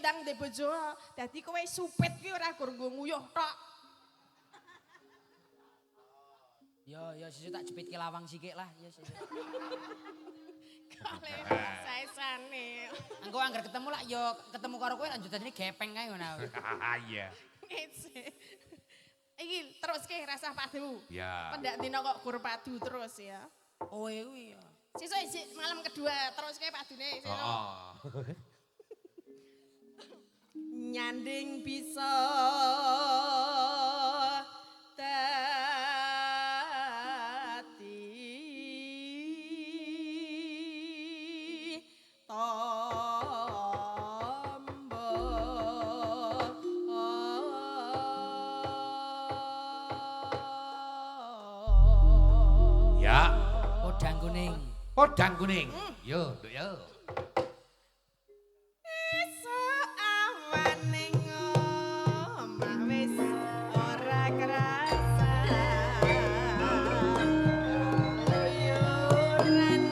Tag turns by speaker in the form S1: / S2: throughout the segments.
S1: ndang ndek bojo. Dadi kowe supit ki ora gur nggo nguyuh tok.
S2: Ya sesuk tak jepit ke lawang sikik lah, ya sesuk.
S1: Kale saesane.
S2: Engko anggar ketemu lah ya ketemu karo kowe lanjutane gepeng kae ngono.
S3: Iya.
S1: Iki terus ke rasa padu.
S3: Ya.
S1: Pendak dina kok gur padu terus ya.
S2: Oh kuwi ya.
S1: Sesuk malam kedua terus ke padune sesuk.
S3: Heeh.
S1: Nyanding bisa dadi tombo
S3: Ya.
S2: Podang kuning.
S3: Podang kuning. Yo, Nduk yo.
S1: esuk awaning omah wis ora kerasa luyuran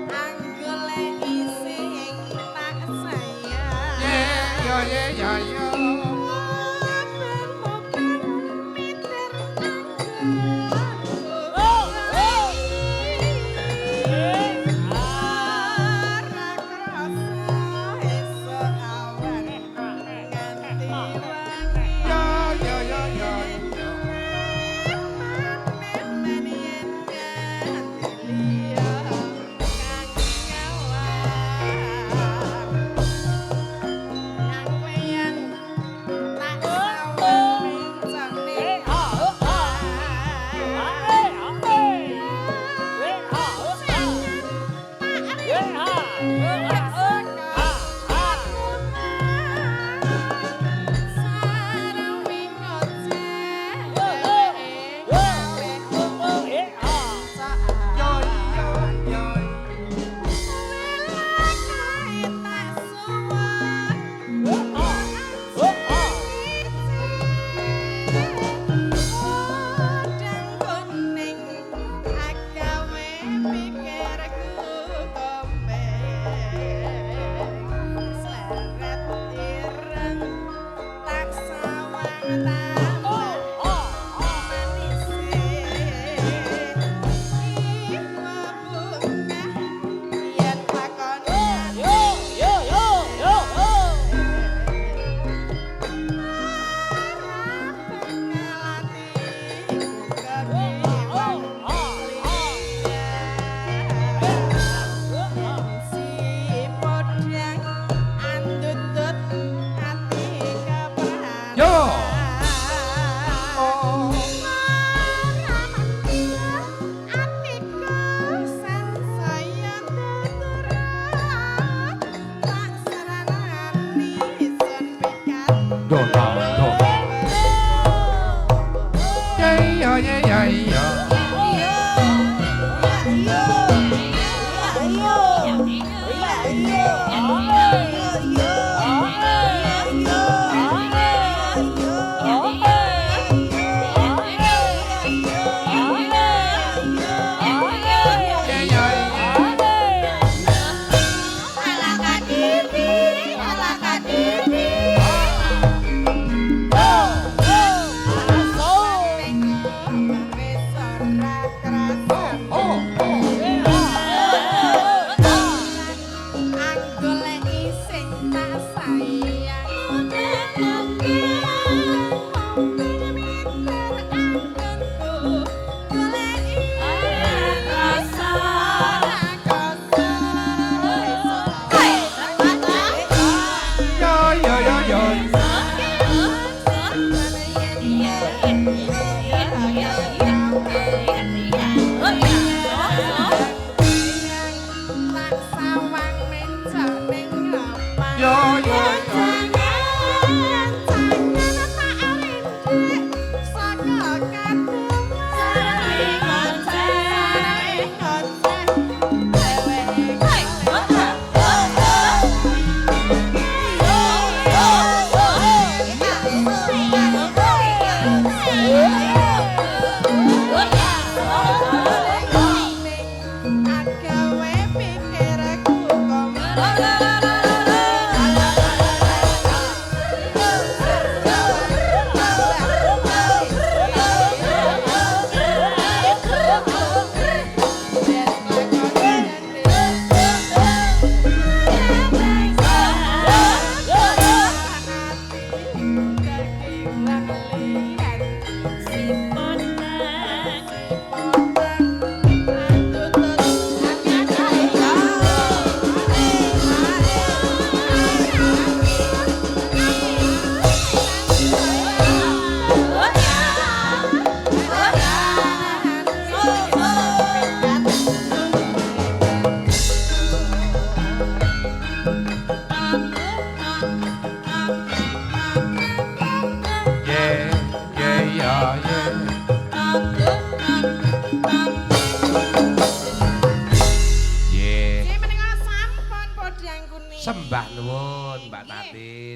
S1: anggoleki sing tak sayang
S3: Yo yo yo.
S1: Wis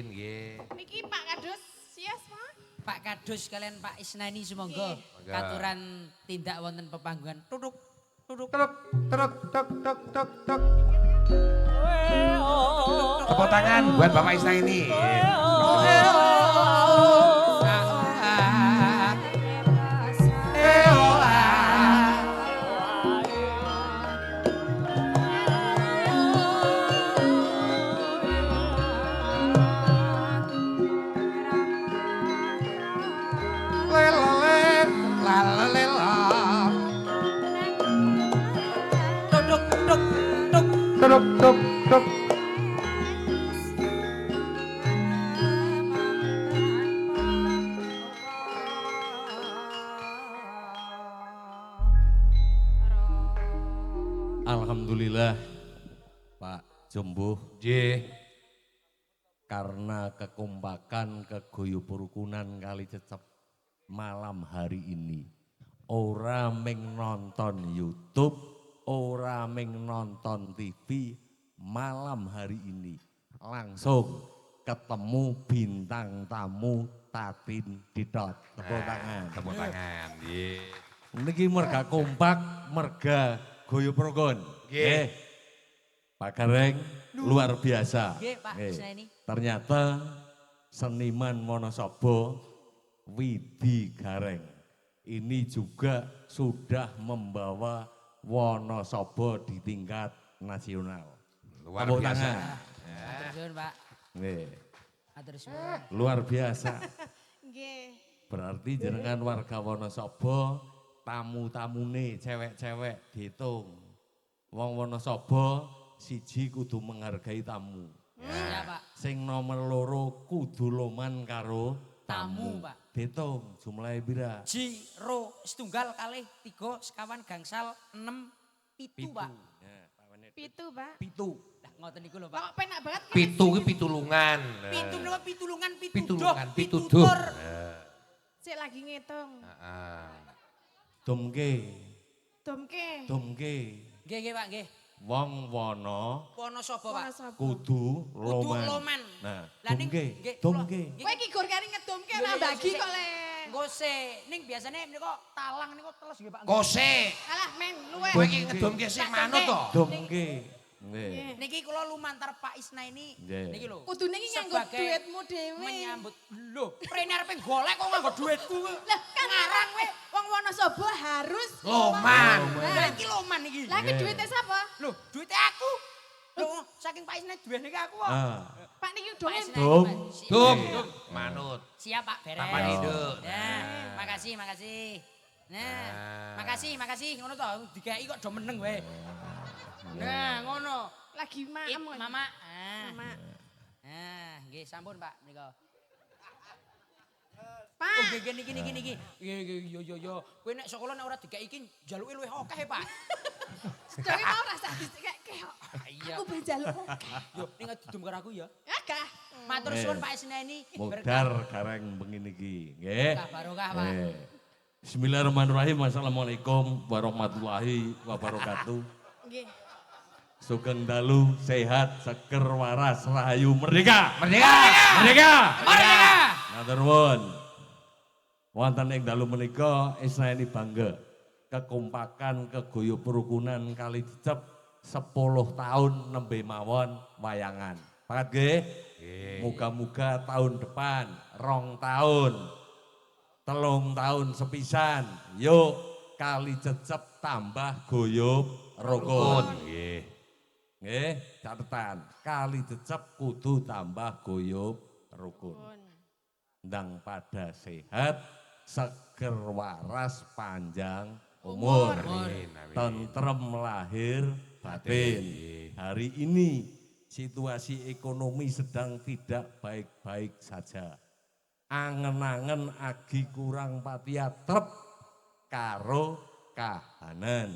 S3: Amin nggih.
S1: Niki Pak Kadus, sias Pak.
S2: Pak Kadus kalian Pak Isnaini sumangga
S3: Monggo.
S2: katuran tindak wonten pepangguan. Tuduk tuduk.
S3: Truk truk tuk tuk tuk tuk. Tepuk tangan buat Bapak Isna ini.
S2: Tuduk tuduk tuduk.
S3: Truk tuk tuk.
S4: Alhamdulillah Pak Jumbuh
S3: Nggih.
S4: karena kekompakan keguyub rukunan kali cecep malam hari ini ora ming nonton YouTube, ora ming nonton TV malam hari ini langsung ketemu bintang tamu Tatin Didot. Tepuk tangan.
S3: Tepuk tangan. Nggih.
S4: Niki merga kompak, merga guyub rukun.
S3: Nggih.
S4: Pak Gareng luar biasa.
S2: Nggih, Pak
S4: Nggih.
S2: Isnaini.
S4: Ternyata seniman Wonosobo Widi Gareng ini juga sudah membawa Wonosobo di tingkat nasional.
S3: Luar
S4: Tepuk
S3: biasa.
S4: tangan.
S2: Matur suwun Pak.
S4: Nggih,
S2: Matur suwun.
S4: luar biasa.
S1: Nggih.
S4: Berarti jenengan warga Wonosobo tamu-tamune cewek-cewek dihitung. Wong Wonosobo siji kudu menghargai tamu.
S2: Ya Pak.
S4: Sing nomor loro kudu loman karo
S2: Tamu,
S4: tamu.
S2: Pak.
S4: Dihitung jumlahe pira?
S2: Jiro setunggal kalih 3 sekawan gangsal 6 pitu Pak.
S4: Ya, Pak Wenit.
S1: Pitu Pak.
S4: Pitu.
S2: Lah ngoten niku lho
S1: Kok
S2: Pak.
S1: penak banget.
S3: Pitu ki pitulungan.
S2: Pitu napa pitulungan
S3: Pitulungan,
S2: pitu
S3: pituduh.
S2: tur.
S1: Sik lagi ngitung.
S3: Heeh.
S4: Domke,
S1: Domke.
S4: domke.
S2: Nggih nggih Pak nggih.
S4: Wong wono
S2: Wonosobo Pak.
S1: Wonosobo.
S4: kudu
S2: Kudu
S4: loman.
S2: loman.
S4: Nah,
S2: Lah ning
S4: domke,
S2: nggih,
S4: domke.
S2: kula-
S1: Kowe iki gur kari ngedomke
S2: Iya,
S1: ora
S2: iya,
S1: bagi
S2: sik.
S1: kok le.
S2: Engko se ning biasane menika talang niku teles nggih Pak.
S3: Kose.
S1: Alah men luwe.
S3: Kowe iki ngedumke sik manut to.
S4: Domke. Nggih.
S1: Nggih.
S2: Niki kula lumantar Pak Isnaini.
S4: Nggih.
S2: Niki lho.
S1: Kudune iki nganggo
S2: Sebagai
S1: duitmu dhewe.
S2: Menyambut lho, prene arepe golek kok nganggo duitku.
S1: Lah kan ngarang kowe wong Wonosobo harus
S3: Loman.
S2: Lah iki loman iki.
S1: Lah iki duitnya sapa?
S2: Lho, duitnya aku. Lho, saking Pak Isnaini duwe niki aku kok.
S4: Ah,
S1: Pak niki
S2: Pak
S1: dongen.
S2: Isnaini,
S4: Dum.
S2: Pak.
S3: Dum.
S4: Iya.
S3: Manut.
S2: Siap Pak, beres.
S3: Tapan induk.
S2: Nah, makasih, makasih. Nah, makasih. Ngono to, dikai kok do meneng wae. Nah, ngono.
S1: Lagi
S2: It,
S1: maem.
S2: Mama.
S1: Mama.
S2: Nggih sampun Pak menika. Oh,
S1: Pak.
S2: nggih niki. Iya, yo. Kowe nek sekolah nek ora dikai iki njaluke luwih akeh, Pak.
S1: Dewe mau rasa dikek kok.
S2: Iya.
S1: Aku ben njaluk.
S2: Yo, ning didum karo aku ya.
S1: Agak.
S2: Matur suwun Pak Isnaini.
S4: modar kareng bengi niki. Nggih.
S2: Barokah, Pak.
S4: Nggih. Bismillahirrahmanirrahim. Assalamualaikum warahmatullahi wabarakatuh.
S1: Nggih.
S4: Sugeng dalu, sehat, seger, waras, rahayu, merdeka.
S3: Merdeka.
S4: Merdeka.
S2: Merdeka.
S4: Matur nuwun. Wonten ing dalu menika Isnaini bangga. Kekompakan keguyub rukunan kali dicep 10 tahun nembe mawon wayangan. Pakat nggih?
S3: Nggih.
S4: Muga-muga tahun depan 2 tahun. 3 tahun sepisan. Yuk kali cecep tambah guyub rukun.
S3: Nggih.
S4: Nggih, catetan. Kali cecep kudu tambah guyub rukun. Ndang pada sehat, seger waras panjang umur.
S3: Amin. Amin.
S4: Tentrem lahir batin. Hari ini situasi ekonomi sedang tidak baik-baik saja. Angen-angen agi kurang patia trep karo kahanan.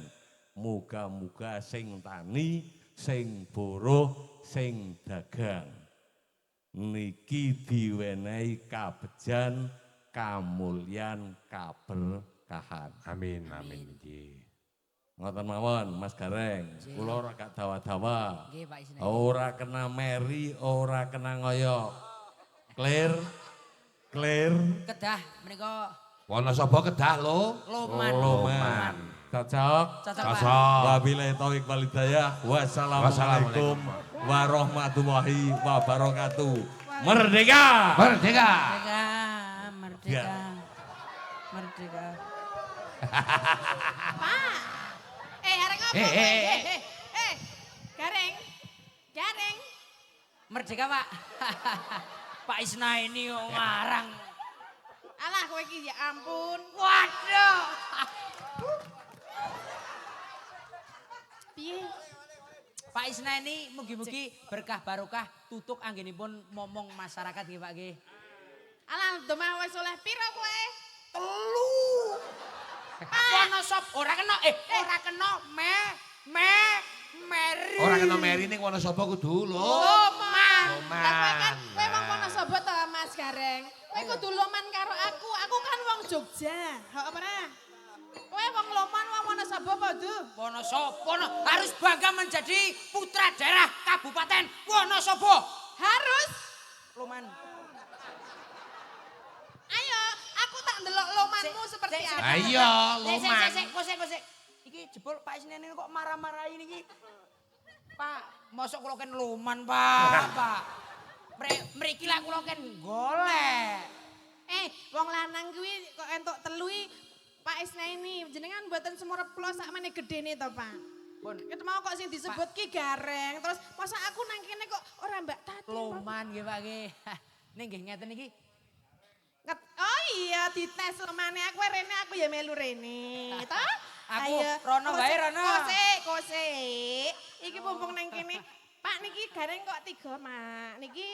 S4: Muga-muga sing tani, sing buruh, sing dagang. Niki diwenehi kabejan, kamulyan, kaberkahan.
S3: Amin. Amin. Nggih.
S4: Ngoten mawon Mas Gareng, kula ora gak dawa-dawa.
S2: Nggih Pak Isnaini.
S4: Ora kena meri, ora kena ngoyok. Clear. Clear.
S2: Kedah menika
S3: Wonosobo Kedah lo.
S2: Loman.
S4: Loman. Cocok.
S2: Cocok, Pak.
S3: Cocok.
S4: Wabillahi taufiq wal hidayah. Wassalamualaikum warahmatullahi wabarakatuh. Merdeka.
S3: Merdeka.
S2: Merdeka, merdeka. Merdeka.
S1: Pak. Areng apa? Gareng. Gareng.
S2: Merdeka, Pak. Pak Isna ini kok ngarang.
S1: Alah kowe iki ya ampun.
S2: Waduh.
S1: Piye?
S2: Pak Isna ini mugi-mugi berkah barokah tutuk anggenipun momong masyarakat nggih Pak nggih.
S1: Alah domah wis oleh pira kowe?
S2: 3. Wonosop ora kena ora kena Meri.
S3: Ora kena Meri ning Wonosobo kudu lo.
S1: Loman.
S3: Loman.
S1: Lah kowe kan kowe wong Wonosobo to Mas Gareng. Kowe kudu loman karo aku. Aku kan wong Jogja. Heeh apa ora? Kowe wong Loman wong Wonosobo apa Du?
S2: Wonosobo harus bangga menjadi putra daerah Kabupaten Wonosobo.
S1: Harus.
S2: Loman.
S1: Ayo, aku tak ndelok lomanmu seperti apa.
S3: Ayo Loman.
S2: Kosek. Iki jebol Pak Isnen ini kok marah-marahi niki. Pak, mosok kula ken loman, Pak. Mriki lak kula ken golek.
S1: Wong lanang kuwi kok entuk telui Pak Isnaini jenengan mboten semureplos sakmene gedene to, Pak.
S2: Pun
S1: Ket mau kok sing disebut ki gareng, terus masa aku nang kene kok ora Mbak Tati.
S2: loman nggih Pak nggih. Ning nggih ngeten iki.
S1: Oh iya dites lemane aku rene aku ya melu rene. Toh?
S2: Aku rono wae rono.
S1: Kosek. Iki mumpung nang kene. Pak niki gareng kok 3, Mak. Niki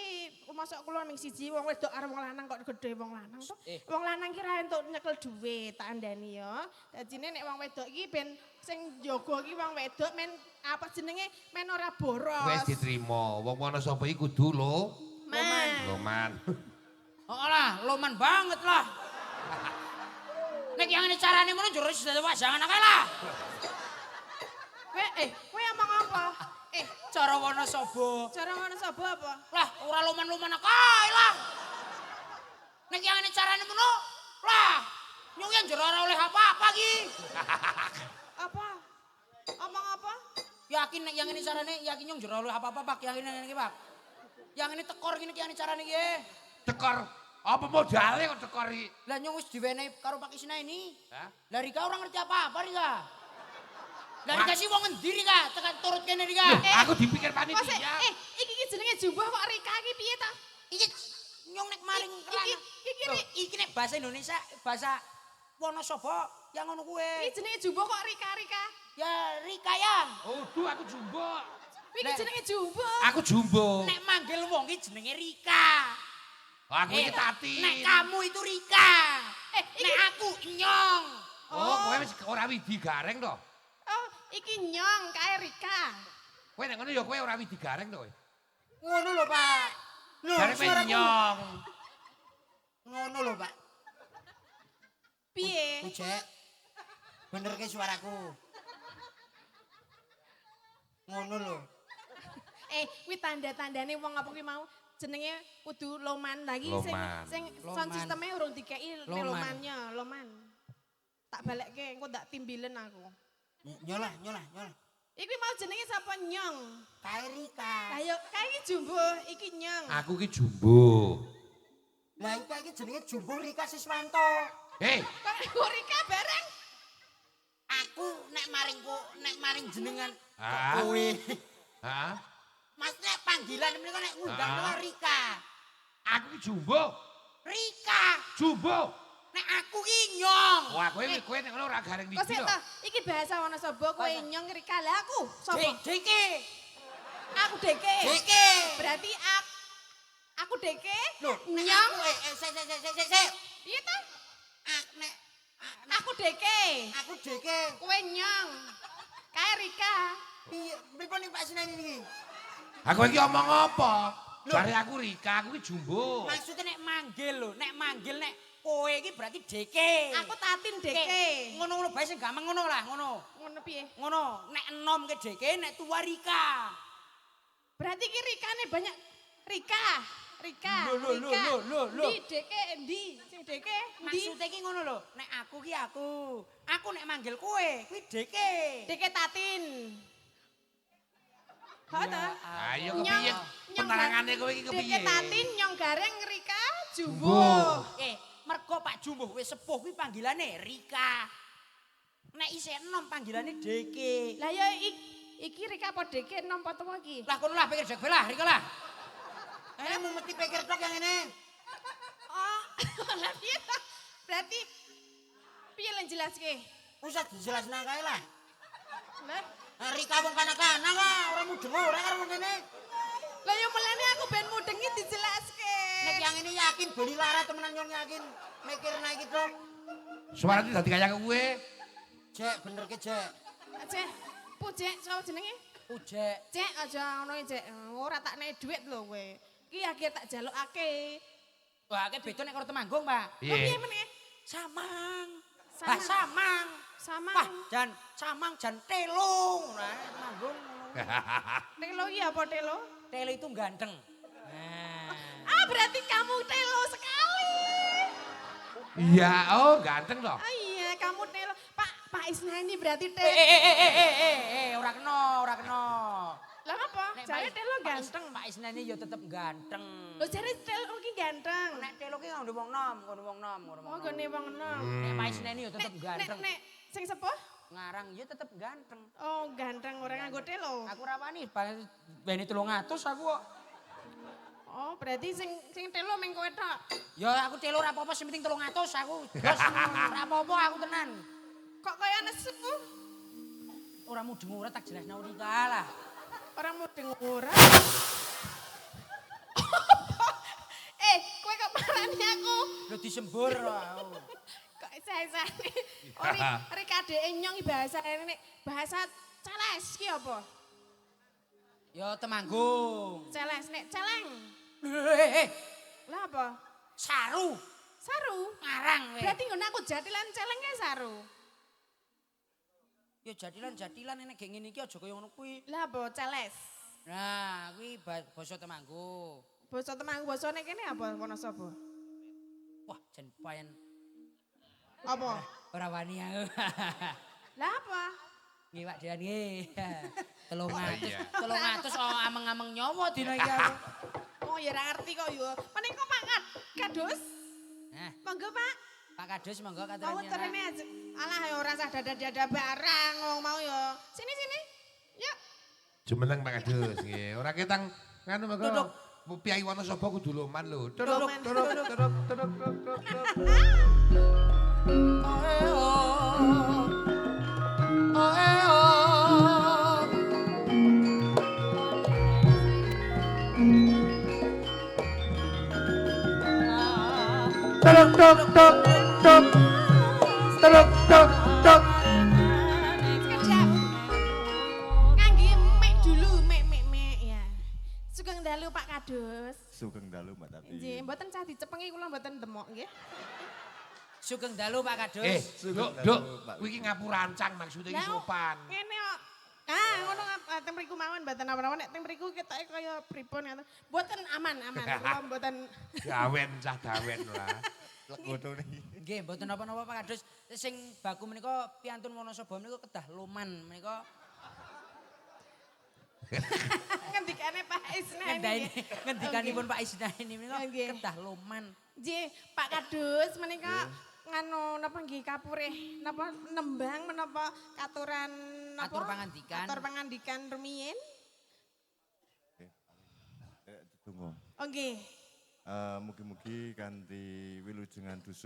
S1: mosok kula ning siji wong wedok karo wong lanang kok gedhe wong lanang to. Wong lanang ki ra entuk nyekel dhuwit, tak andani ya. Dadine nek wong wedok iki ben sing jaga iki wong wedok men apa jenenge men ora boros.
S3: Wis diterima. Wong Wonosobo iki kudu lo. Loman.
S2: Oh lah, loman banget lah. Nek yang ini carane ngono jero sudah wajangan akeh lah.
S1: Kowe omong apa?
S2: Cara Wonosobo.
S1: Cara Wonosobo apa?
S2: Lah, ora loman-loman kae lah. Nek yang ini carane ngono, lah nyung yang jero ora oleh apa-apa ki.
S1: Apa? Omong apa?
S2: Yakin nek yang ini carane yakin nyung jero oleh apa-apa Pak, yakin iki Pak. Yang ini tekor gini yang ini carane ki.
S3: Tekor. Apa modalnya kok tekor iki?
S2: Lah nyung wis diwenehi karo Pak Isna ini.
S3: Hah?
S2: Lah Rika ora ngerti apa-apa Rika. Lah Rika sih wong endi Rika? Tekan turut kene Rika.
S3: Aku dipikir
S1: Kok
S3: panitia.
S1: iki jenenge jumbo kok Rika iki piye ta?
S2: Iki nyung nek maring iki nek bahasa Indonesia, bahasa Wonosobo yang ngono kuwe.
S1: Iki jenenge jumbo kok Rika.
S2: Ya Rika ya.
S3: Oh, duh aku jumbo.
S1: Iki jenenge jumbo.
S3: Aku jumbo.
S2: Nek manggil wong iki jenenge Rika.
S3: Aku iki Tati.
S2: Nek kamu itu Rika. Nek aku Nyong.
S3: Oh, kowe wis ora widi gareng to?
S1: Oh, iki nyong kae Rika.
S3: Kowe nek ngono ya kowe ora widi gareng to kowe.
S2: Ngono lho, Pak. Lho,
S3: Gareng
S2: suaraku.
S3: nyong.
S2: Ngono lho, Pak.
S1: Piye?
S2: Ujek. Bener ke suaraku. Ngono lho.
S1: Kuwi tanda-tandane wong apa kuwi mau jenenge kudu loman lagi
S3: Loman.
S1: sing
S2: Loman.
S1: sound sistemnya urung dikei
S2: Loman.
S1: lomannya, loman. Tak balekke engko ndak timbilen aku.
S2: Nyolah.
S1: Iki mau jenenge sapa nyong?
S2: Kae Rika.
S1: Lah yo kae iki jumbo, iki nyong.
S3: Aku ki jumbo.
S2: Lah iki jenenge Jumbo Rika Siswanto.
S3: Hei,
S1: Kok Rika bareng?
S2: Aku nek maring jenengan
S3: Ah.
S2: kowe.
S3: hah?
S2: Mas nek panggilan menika nek ngundang
S3: Ah.
S2: kula Rika.
S3: Aku ki jumbo.
S2: Rika.
S3: Jumbo.
S2: Nek aku ki Nyong.
S3: Wah, kowe nek ngono ora gareng
S1: Kok
S3: widi
S1: sik
S3: to.
S1: ta? Iki bahasa Wonosobo kowe
S2: Bahasa.
S1: nyong Rika. Lah aku sapa?
S2: Deke.
S1: Aku Deke.
S2: Deke.
S1: Berarti aku Deke.
S2: Loh,
S1: nyong.
S2: Sik.
S1: Piye ta?
S2: Nek
S1: Aku Deke.
S2: aku Deke.
S1: Kowe nyong. Kae Rika.
S2: Piye pripun ning Pak Sinan iki?
S3: Aku iki omong apa? Jare aku Rika, aku ki jumbo.
S2: Maksudnya nek manggil nek kowe iki berarti Deke.
S1: Aku Tatin Deke.
S2: Ngono bae sing gampang ngono lah, ngono.
S1: Ngono piye?
S2: Ngono, nek enom ke Deke, nek tua Rika.
S1: Berarti ki Rikane banyak Rika. Rika.
S2: Lho, lho,
S1: Rika.
S2: lho, lho, lho.
S1: Ndi deke endi? Sing deke endi?
S2: Maksudnya ki ngono lho, nek aku ki aku. Aku nek manggil kowe, kuwi deke.
S1: Deke Tatin. Ha ta?
S3: Ayo kepiye? Penerangane kowe iki kepiye?
S1: Deke Tatin nyong gareng Rika Jumbo.
S3: Jumbo.
S2: Mergo Pak Jumbo wis sepuh kuwi panggilane Rika. Nek isih enom panggilane Deke.
S1: Lah ya iki Rika apa Deke enom apa tuwa iki?
S2: Lah kono lah pikir jek lah, Rika lah. Ini mau mesti pikir tok yang ini.
S1: Oh, lah piye ta? Berarti piye lan jelaske?
S2: Usah dijelasna kae lah.
S1: Lah,
S2: Rika wong kanak-kanak lah, ora mudeng ora karo ngene.
S1: lah yo melane aku ben mudengi dijelaske.
S2: Nek yang ini yakin beli lara temenan nyong yakin mikirna iki tok.
S3: Suarane dadi kaya kowe.
S2: Jek bener ke Jek.
S1: Cek, pujek sapa jenenge?
S2: Ujek.
S1: Cek aja ngono Cek. Ora tak nek dhuwit lho kowe. Ki akhir tak jalukake.
S2: Wah, ke beda nek karo Temanggung, Pak.
S1: Oh piye
S3: Piye?
S1: meneh?
S2: Samang.
S1: Samang.
S2: Samang.
S1: Sama.
S2: Wah, jan samang jan telung. Nah, Temanggung.
S1: Telo iki apa telo?
S2: Telo itu ganteng. Nah.
S1: Ah berarti kamu telo sekali.
S3: Iya, oh ganteng toh.
S1: Oh iya, kamu telo. Pak Isna ini berarti telo.
S2: Ora kena, ora kena.
S1: Lah apa? Jare telo ganteng.
S2: Pak Isnani ya tetep ganteng.
S1: Lho jare telo ki ganteng.
S2: Nek telo ki nganggo wong nom, ngono wong nom, ngono wong
S1: Oh
S2: nom.
S1: gone wong enom.
S2: Nek Pak Isnani ya tetep ganteng.
S1: Nek sing sepuh?
S2: Ngarang ya tetep ganteng.
S1: Oh ganteng orang nganggo telo.
S2: Aku ra wani bani 300 aku kok.
S1: Oh berarti sing telo meng kowe tok.
S2: Ya aku telo ora apa-apa sing penting 300 aku. Bos ora apa-apa aku tenan.
S1: Kok kaya nesu?
S2: Ora mudeng ora tak jelasno Rika lah.
S1: Orang mudeng ora. Kowe kok marani aku?
S2: Lho disembur aku.
S1: Kok isa-isane. Rika dhek nyong bahasa nek bahasa Celes ki apa?
S2: Ya Temanggung.
S1: Celes nek celeng. Lah apa?
S2: Saru.
S1: Saru.
S2: Ngarang weh.
S1: Berarti ngono aku jatilan celenge saru.
S2: Ya jadilan enek gek ngene iki aja kaya ngono kuwi.
S1: Lah apa celes?
S2: Nah, kuwi basa Temanggung.
S1: Basa Temanggung basane kene apa Wonosobo?
S2: Wah, jan payen
S1: Apa?
S2: ora wani aku.
S1: Lah apa?
S2: Nggih, Pak Dean nggih. 300.
S3: iya.
S2: 300 ameng-ameng nyawa dina iki aku.
S1: Oh ya ora ngerti kok yo. Paling kok Pak Kadus?
S2: Nah,
S1: Monggo Pak.
S2: Pak Kadus monggo
S1: Mau
S2: katurane.
S1: terene aja. Alah ya ora usah dada-dada barang wong mau ya. Sini. Yuk.
S3: Jumeneng Pak Kadus nggih. Ora ketang nganu mengko
S2: Duduk.
S3: Piyai Wonosobo kudu loman lho.
S1: Loman.
S3: Turuk.
S1: Sekedap. Ngangge mek dulu, mek ya. Sugeng dalu Pak Kadus.
S5: Sugeng dalu Mbak Tati.
S1: Nggih, mboten cah dicepengi kula mboten demok nggih.
S2: Sugeng dalu Pak Kadus.
S3: Duk, kowe iki ngapurancang maksudnya iki
S1: Lah,
S3: sopan.
S1: Ngene kok. Ah, ngono teng mriku mawon mboten apa-apa nek teng mriku ketoke kaya pripun ngoten. Mboten aman. Kula mboten
S3: Dawen cah dawen lah.
S5: Legodo niki.
S2: Nggih, mboten napa-napa Pak Kadus. Sing baku menika piantun Wonosobo menika kedah loman menika.
S1: ngendikane Pak Isna ini.
S2: Ngendikanipun Pak Isna ini menika
S1: Nggih.
S2: kedah loman.
S1: Nggih, Pak Kadus menika nganu napa nggih kapurih napa nembang menapa katuran napa
S2: Atur pangandikan.
S1: Atur pangandikan rumiyin.
S5: Tunggu.
S1: Oh nggih.
S5: Mugi-mugi kanthi wilujengan dusun